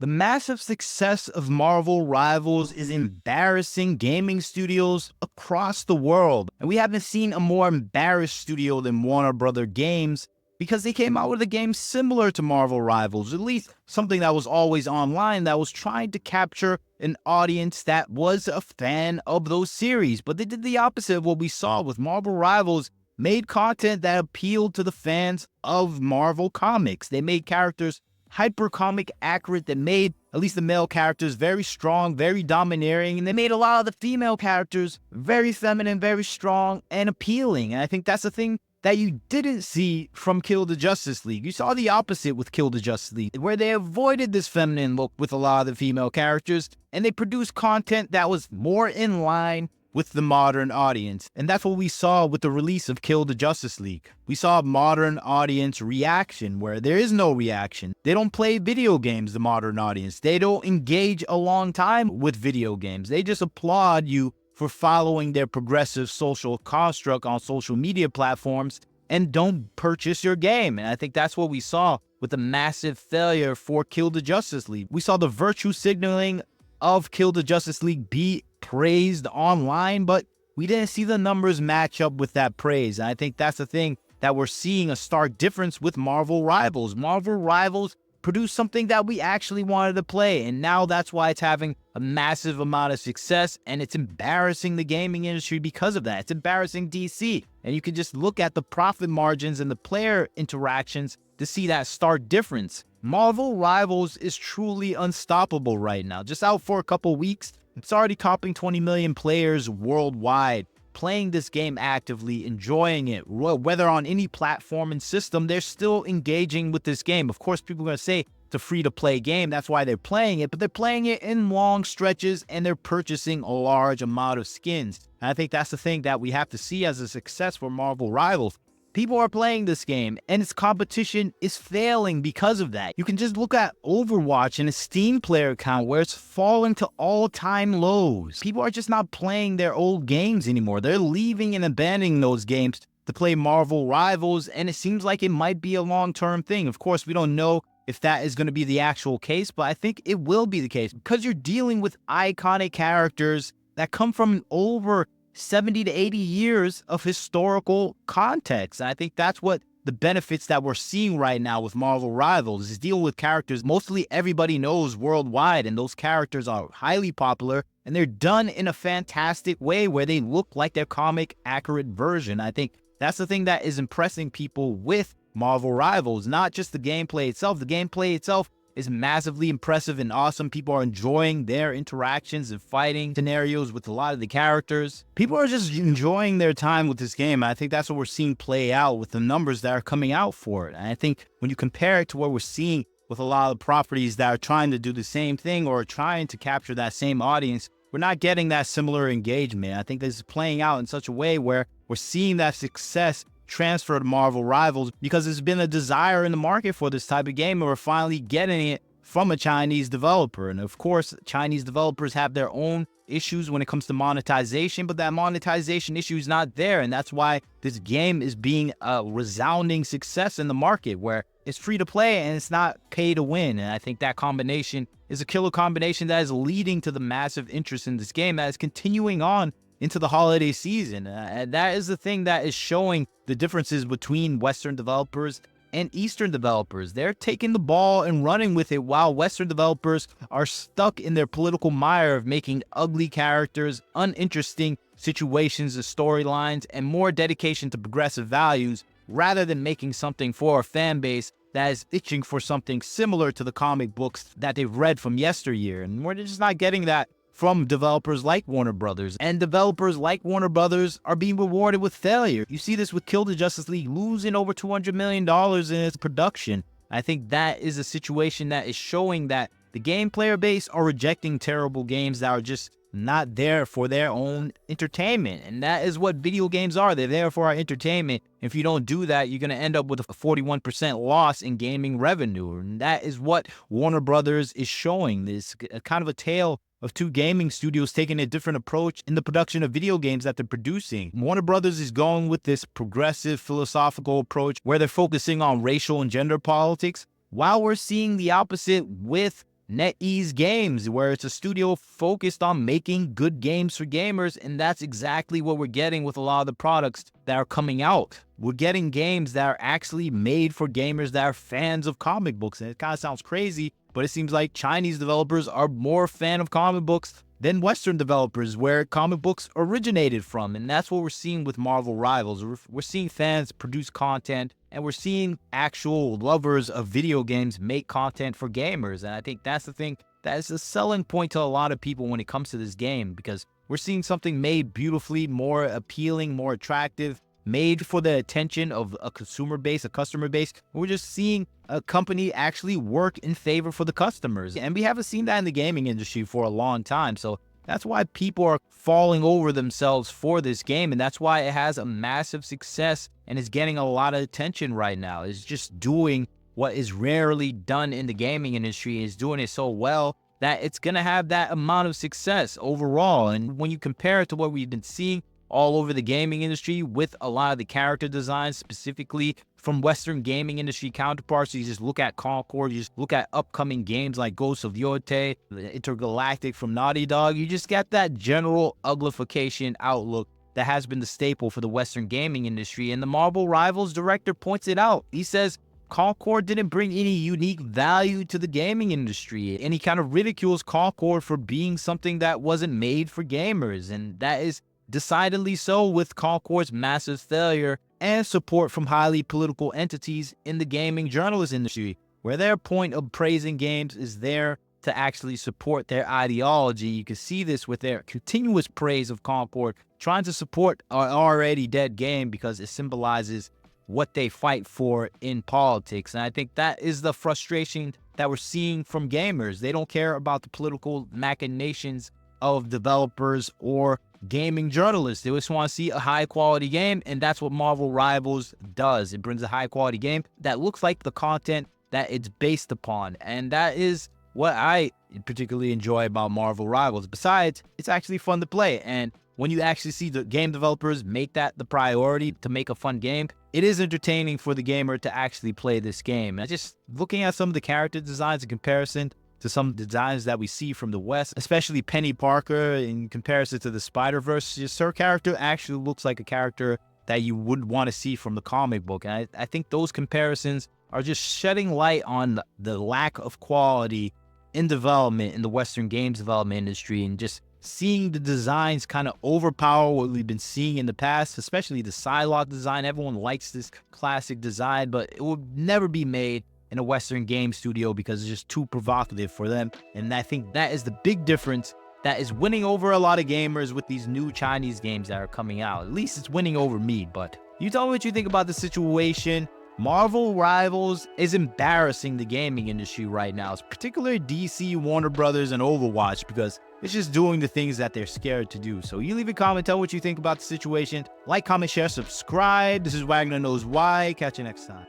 The massive success of Marvel Rivals is embarrassing gaming studios across the world. And we haven't seen a more embarrassed studio than Warner Brother Games because they came out with a game similar to Marvel Rivals, at least something that was always online that was trying to capture an audience that was a fan of those series. But they did the opposite of what we saw with Marvel Rivals. Made content that appealed to the fans of Marvel Comics. They made characters hyper comic accurate, that made at least the male characters very strong, very domineering, and they made a lot of the female characters very feminine, very strong, and appealing. And I think that's the thing that you didn't see from Kill the Justice League. You saw the opposite with Kill the Justice League, where they avoided this feminine look with a lot of the female characters, and they produced content that was more in line with the modern audience. And that's what we saw with the release of Kill the Justice League. We saw a modern audience reaction where there is no reaction. They don't play video games, the modern audience. They don't engage a long time with video games. They just applaud you for following their progressive social construct on social media platforms and don't purchase your game. And I think that's what we saw with the massive failure for Kill the Justice League. We saw the virtue signaling of Kill the Justice League be praised online, but we didn't see the numbers match up with that praise. And I think that's the thing that we're seeing a stark difference with Marvel Rivals. Marvel Rivals produced something that we actually wanted to play, and now that's why it's having a massive amount of success, and it's embarrassing the gaming industry because of that. It's embarrassing DC, and you can just look at the profit margins and the player interactions to see that stark difference. Marvel Rivals is truly unstoppable right now. Just out for a couple weeks, it's already topping 20 million players worldwide, playing this game actively, enjoying it. Whether on any platform and system, they're still engaging with this game. Of course, people are going to say it's a free-to-play game, that's why they're playing it, but they're playing it in long stretches and they're purchasing a large amount of skins. And I think that's the thing that we have to see as a success for Marvel Rivals. People are playing this game, and its competition is failing because of that. You can just look at Overwatch and its Steam player count, where it's falling to all-time lows. People are just not playing their old games anymore. They're leaving and abandoning those games to play Marvel Rivals, and it seems like it might be a long-term thing. Of course, we don't know if that is going to be the actual case, but I think it will be the case because you're dealing with iconic characters that come from over 70 to 80 years of historical context. And I think that's what the benefits that we're seeing right now with Marvel Rivals is dealing with characters mostly everybody knows worldwide, and those characters are highly popular, and they're done in a fantastic way where they look like their comic accurate version. I think that's the thing that is impressing people with Marvel Rivals, not just the gameplay itself. The gameplay itself is massively impressive and awesome. People are enjoying their interactions and fighting scenarios with a lot of the characters. People are just enjoying their time with this game. I think that's what we're seeing play out with the numbers that are coming out for it. And I think when you compare it to what we're seeing with a lot of properties that are trying to do the same thing or trying to capture that same audience, we're not getting that similar engagement. I think this is playing out in such a way where we're seeing that success transfer to Marvel Rivals because there's been a desire in the market for this type of game, and we're finally getting it from a Chinese developer. And of course, Chinese developers have their own issues when it comes to monetization, but that monetization issue is not there. And that's why this game is being a resounding success in the market, where it's free to play and it's not pay to win. And I think that combination is a killer combination that is leading to the massive interest in this game that is continuing on into the holiday season. And that is the thing that is showing the differences between Western developers and Eastern developers. They're taking the ball and running with it, while Western developers are stuck in their political mire of making ugly characters, uninteresting situations and storylines, and more dedication to progressive values, rather than making something for a fan base that is itching for something similar to the comic books that they've read from yesteryear. And we're just not getting that from developers like Warner Brothers. And developers like Warner Brothers are being rewarded with failure. You see this with Kill the Justice League losing over $200 million in its production. I think that is a situation that is showing that the game player base are rejecting terrible games that are just not there for their own entertainment. And that is what video games are. They're there for our entertainment. If you don't do that, you're going to end up with a 41% loss in gaming revenue. And that is what Warner Brothers is showing. This kind of a tale of two gaming studios taking a different approach in the production of video games that they're producing. Warner Brothers is going with this progressive philosophical approach where they're focusing on racial and gender politics, while we're seeing the opposite with NetEase Games, where it's a studio focused on making good games for gamers, and that's exactly what we're getting with a lot of the products that are coming out. We're getting games that are actually made for gamers that are fans of comic books, and it kind of sounds crazy, but it seems like Chinese developers are more fan of comic books than Western developers, where comic books originated from. And that's what we're seeing with Marvel Rivals. We're seeing fans produce content, and we're seeing actual lovers of video games make content for gamers. And I think that's the thing that is a selling point to a lot of people when it comes to this game, because we're seeing something made beautifully, more appealing, more attractive, made for the attention of a consumer base, a customer base. We're just seeing a company actually work in favor for the customers. And we haven't seen that in the gaming industry for a long time. So that's why people are falling over themselves for this game. And that's why it has a massive success and is getting a lot of attention right now. It's just doing what is rarely done in the gaming industry, is doing it so well that it's going to have that amount of success overall. And when you compare it to what we've been seeing all over the gaming industry with a lot of the character designs, specifically from Western gaming industry counterparts, you just look at Concord, you just look at upcoming games like Ghosts of Yote, Intergalactic from Naughty Dog, you just get that general uglification outlook that has been the staple for the Western gaming industry. And the Marvel Rivals director points it out. He says Concord didn't bring any unique value to the gaming industry, and he kind of ridicules Concord for being something that wasn't made for gamers. And that is decidedly so, with Concord's massive failure and support from highly political entities in the gaming journalist industry, where their point of praising games is there to actually support their ideology. You can see this with their continuous praise of Concord, trying to support an already dead game because it symbolizes what they fight for in politics. And I think that is the frustration that we're seeing from gamers. They don't care about the political machinations of developers or gaming journalists. They just want to see a high quality game, and that's what Marvel Rivals does. It brings a high quality game that looks like the content that it's based upon, and that is what I particularly enjoy about Marvel Rivals. Besides, it's actually fun to play, and when you actually see the game developers make that the priority to make a fun game, it is entertaining for the gamer to actually play this game. And just looking at some of the character designs in comparison to some designs that we see from the West, especially Penny Parker in comparison to the Spider-Verse, just her character actually looks like a character that you would want to see from the comic book. And I think those comparisons are just shedding light on the lack of quality in development in the Western games development industry, and just seeing the designs kind of overpower what we've been seeing in the past, especially the Psylocke design. Everyone likes this classic design, but it will never be made in a Western game studio because it's just too provocative for them. And I think that is the big difference that is winning over a lot of gamers with these new Chinese games that are coming out. At least it's winning over me. But you tell me what you think about the situation. Marvel Rivals is embarrassing the gaming industry right now, particularly DC, Warner Brothers, and Overwatch, because it's just doing the things that they're scared to do. So you leave a comment, tell what you think about the situation. Like, comment, share, subscribe. This is Wagner Knows Why. Catch you next time.